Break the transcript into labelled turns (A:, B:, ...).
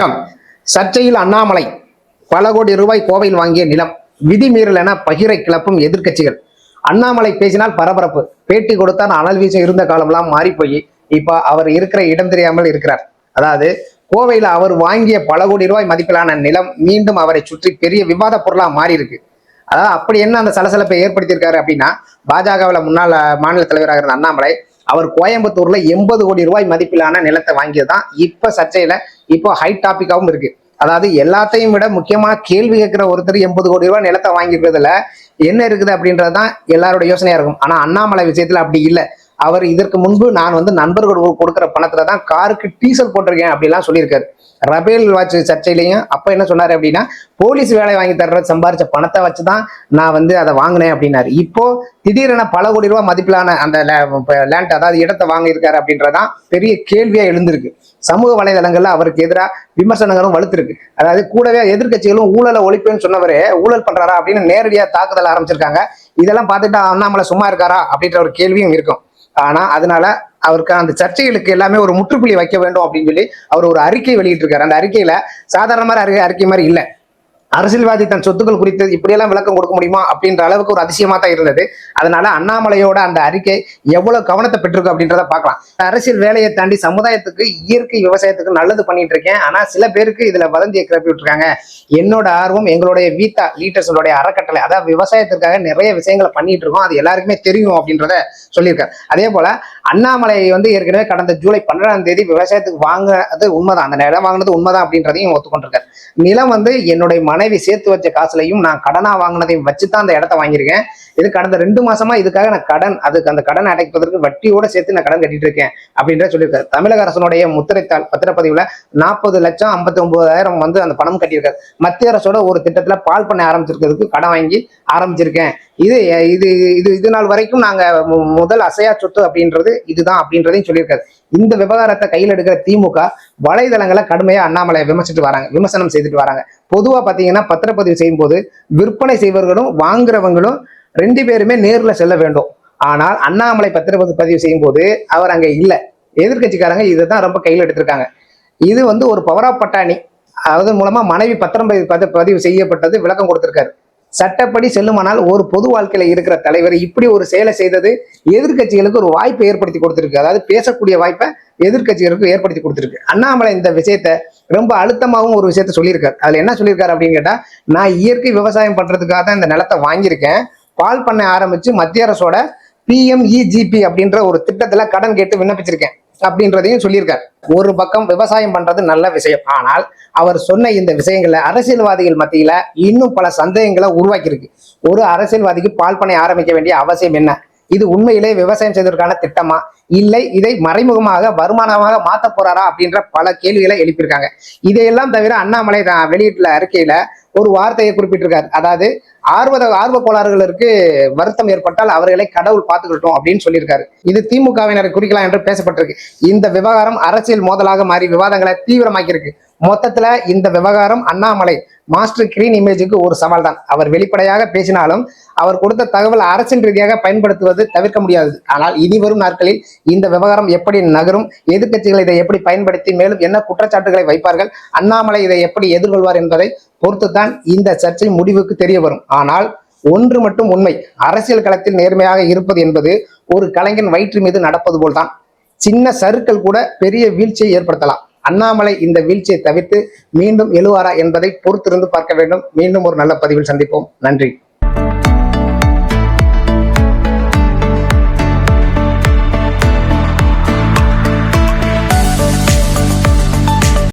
A: வணக்கம். சர்ச்சையில் அண்ணாமலை பல கோடி ரூபாய் கோவையில் வாங்கிய நிலம் விதிமீறல் என பகிரை கிளப்பும் எதிர்க்கட்சிகள். அண்ணாமலை பேசினால் பரபரப்பு, பேட்டி கொடுத்தால் அனல் வீசம் இருந்த காலம்லாம் மாறி போய் இப்ப அவர் இருக்கிற இடம் தெரியாமல் இருக்கிறார். அதாவது கோவையில் அவர் வாங்கிய பல கோடி ரூபாய் மதிப்பிலான நிலம் மீண்டும் அவரை சுற்றி பெரிய விவாத பொருளா மாறி இருக்கு. அதாவது அப்படி என்ன அந்த சலசலப்பை ஏற்படுத்தியிருக்காரு அப்படின்னா, பாஜகவில் முன்னாள் மாநில தலைவராக இருந்த அண்ணாமலை அவர் கோயம்புத்தூர்ல 80 கோடி ரூபாய் மதிப்பிலான நிலத்தை வாங்கியதுதான் இப்ப சர்ச்சையில இப்போ ஹை டாபிக்காவும் இருக்கு. அதாவது எல்லாத்தையும் விட முக்கியமா கேள்வி கேட்கிற ஒருத்தர் 80 கோடி ரூபாய் நிலத்தை வாங்கிக்கிறதுல என்ன இருக்குது அப்படின்றதுதான் எல்லாரோட யோசனையா இருக்கும். ஆனா அண்ணாமலை விஷயத்துல அப்படி இல்லை. அவர் இதற்கு முன்பு நான் நண்பர்கள் கொடுக்குற பணத்துல தான் காருக்கு டீசல் போட்டிருக்கேன் அப்படிலாம் சொல்லியிருக்காரு. ரபேல் வாட்ச் சர்ச்சையிலையும் அப்ப என்ன சொன்னாரு அப்படின்னா, போலீஸ் வேலை வாங்கி தர்ற சம்பாரிச்ச பணத்தை வச்சுதான் நான் அதை வாங்கினேன் அப்படின்னாரு. இப்போ திடீரென பல கோடி ரூபாய் மதிப்பிலான அந்த லேண்ட், அதாவது இடத்தை வாங்கியிருக்காரு அப்படின்றதான் பெரிய கேள்வியா எழுந்திருக்கு. சமூக வலைதளங்கள்ல அவருக்கு எதிராக விமர்சனங்களும் வலுத்திருக்கு. அதாவது கூடவே எதிர்கட்சிகளும் ஊழலை ஒழிப்புன்னு சொன்னவரே ஊழல் பண்றாரா அப்படின்னு நேரடியா தாக்குதல் ஆரம்பிச்சிருக்காங்க. இதெல்லாம் பார்த்துட்டு அண்ணாமலை சும்மா இருக்காரா அப்படின்ற ஒரு கேள்வியும் இருக்கும். ஆனா அதனால அவருக்கு அந்த சர்ச்சைகளுக்கு எல்லாமே ஒரு முற்றுப்புள்ளி வைக்க வேண்டும் அப்படின்னு சொல்லி அவர் ஒரு அறிக்கை வெளியிட்டு இருக்காரு. அந்த அறிக்கையில சாதாரண மாதிரி அறிக்கை மாதிரி இல்லை. அரசியல்வாதி தன் சொத்துக்கள் குறித்து இப்படியெல்லாம் விளக்கம் கொடுக்க முடியுமா அப்படின்ற அளவுக்கு ஒரு அதிசயமா தான் இருந்தது. அதனால அண்ணாமலையோட அந்த அறிக்கை எவ்வளவு கவனத்தை பெற்றிருக்கு அப்படின்றத பார்க்கலாம். அரசியல் வேலையை தாண்டி சமுதாயத்துக்கு இயற்கை விவசாயத்துக்கு நல்லது பண்ணிட்டு இருக்கேன். ஆனா சில பேருக்கு இதுல வதந்தியை கிளப்பி விட்டுருக்காங்க. என்னோட ஆர்வம் எங்களுடைய வீத்தா லீட்டர்ஸோடைய அறக்கட்டளை, அதாவது விவசாயத்திற்காக நிறைய விஷயங்களை பண்ணிட்டு இருக்கோம், அது எல்லாருக்குமே தெரியும் அப்படின்றத சொல்லியிருக்காரு. அதே போல அண்ணாமலை ஏற்கனவே கடந்த ஜூலை 12ஆம் தேதி விவசாயத்துக்கு வாங்குறது உண்மைதான், அந்த நிலம் வாங்கினது உண்மைதான் அப்படின்றதையும் ஒத்துக்கொண்டிருக்காரு. நிலம் என்னுடைய மனைவி சேர்த்து வச்ச காசுலையும் நான் கடனா வாங்கினதையும் வச்சுதான் அந்த இடத்த வாங்கியிருக்கேன். இது கடந்த 2 மாசமா இதுக்காக நான் அந்த கடன் அடைப்பதற்கு வட்டியோட சேர்த்து நான் கடன் கட்டிட்டு இருக்கேன் அப்படின்ற சொல்லியிருக்காரு. தமிழக அரசனுடைய முத்திரைத்தாள் பத்திரப்பதிவுல 40,59,000 அந்த பணம் கட்டியிருக்காரு. மத்திய அரசோட ஒரு திட்டத்துல பால் பண்ண ஆரம்பிச்சிருக்கிறதுக்கு கடன் வாங்கி ஆரம்பிச்சிருக்கேன். இது இது இது இது நாள் வரைக்கும் நாங்க முதல் அசையா சொத்து அப்படின்றது இதுதான் அப்படின்றதையும் சொல்லியிருக்காரு. இந்த விவகாரத்தை கையில் எடுக்கிற திமுக வலைதளங்களை கடுமையா அண்ணாமலையை விமர்சனம் செய்துட்டு வராங்க. பொதுவா பாத்தீங்கன்னா பத்திரப்பதிவு செய்யும் போது விற்பனை செய்வர்களும் வாங்குறவங்களும் 2 பேருமே நேர்ல செல்ல வேண்டும். ஆனால் அண்ணாமலை பத்திரப்பதிவு செய்யும் போது அவர் அங்க இல்லை. எதிர்கட்சிக்காரங்க இதைதான் ரொம்ப கையில் எடுத்திருக்காங்க. இது ஒரு பவர் ஆஃப் பட்டாணி, அதன் மூலமா மனைவி பதிவு செய்யப்பட்டது விளக்கம் கொடுத்திருக்காரு. சட்டப்படி செல்லுமானால் ஒரு பொது வாழ்க்கையில இருக்கிற தலைவர் இப்படி ஒரு செயலை செய்தது எதிர்கட்சிகளுக்கு ஒரு வாய்ப்பை ஏற்படுத்தி கொடுத்திருக்கு. அதாவது பேசக்கூடிய வாய்ப்பை எதிர்கட்சிகளுக்கு ஏற்படுத்தி கொடுத்திருக்கு. அண்ணாமலை இந்த விஷயத்த ரொம்ப அழுத்தமாகவும் ஒரு விஷயத்த சொல்லியிருக்காரு. அதுல என்ன சொல்லியிருக்காரு அப்படின்னு கேட்டா, நான் இயற்கை விவசாயம் பண்றதுக்காக தான் இந்த நிலத்தை வாங்கியிருக்கேன். பால் பண்ண ஆரம்பிச்சு மத்திய அரசோட PMEGP அப்படின்ற ஒரு திட்டத்துல கடன் கேட்டு விண்ணப்பிச்சிருக்கேன் அப்படின்றதையும் சொல்லியிருக்காரு. ஒரு பக்கம் விவசாயம் பண்றது நல்ல விஷயம், ஆனால் அவர் சொன்ன இந்த விஷயங்கள்ல அரசியல்வாதிகள் மத்தியில இன்னும் பல சந்தேகங்களை உருவாக்கியிருக்கு. ஒரு அரசியல்வாதிக்கு பால் பண்ணை ஆரம்பிக்க வேண்டிய அவசியம் என்ன? இது உண்மையிலே விவசாயம் செய்வதற்கான திட்டமா, இல்லை இதை மறைமுகமாக வருமானமாக மாத்த போறாரா அப்படின்ற பல கேள்விகளை எழுப்பியிருக்காங்க. இதையெல்லாம் தவிர அண்ணாமலை வெளியிட்டுள்ள அறிக்கையில ஒரு வார்த்தையை குறிப்பிட்டிருக்காரு. அதாவது ஆர்வ கோளாறுகளுக்கு வருத்தம் ஏற்பட்டால் அவர்களை கடவுள் பார்த்துக்கிட்டோம் அப்படின்னு சொல்லியிருக்காரு. இது திமுகவினரை குறிக்கலாம் என்று பேசப்பட்டிருக்கு. இந்த விவகாரம் அரசியல் மோதலாக மாறி விவாதங்களை தீவிரமாக்கியிருக்கு. மொத்தத்துல இந்த விவகாரம் அண்ணாமலை மாஸ்டர் கிரீன் இமேஜுக்கு ஒரு சவால் தான். அவர் வெளிப்படையாக பேசினாலும் அவர் கொடுத்த தகவல் அரசியல் ரீதியாக பயன்படுத்துவது தவிர்க்க முடியாது. ஆனால் இனி வரும் நாட்களில் இந்த விவகாரம் எப்படி நகரும், எதிர்கட்சிகள் இதை எப்படி பயன்படுத்தி மேலும் என்ன குற்றச்சாட்டுகளை வைப்பார்கள், அண்ணாமலை இதை எப்படி எதிர்கொள்வார் என்பதை பொறுத்துத்தான் இந்த சர்ச்சை முடிவுக்கு தெரிய வரும். ஆனால் ஒன்று மட்டும் உண்மை, அரசியல் களத்தில் நேர்மையாக இருப்பது என்பது ஒரு கலைஞன் வயிற்று மீது நடப்பது போல்தான். சின்ன சறுக்கள் கூட பெரிய வீழ்ச்சியை ஏற்படுத்தலாம். அண்ணாமலை இந்த வீழ்ச்சியை தவிர்த்து மீண்டும் எழுவாரா என்பதை பொறுத்திருந்து பார்க்க வேண்டும். மீண்டும் ஒரு நல்ல பதிவில் சந்திப்போம். நன்றி.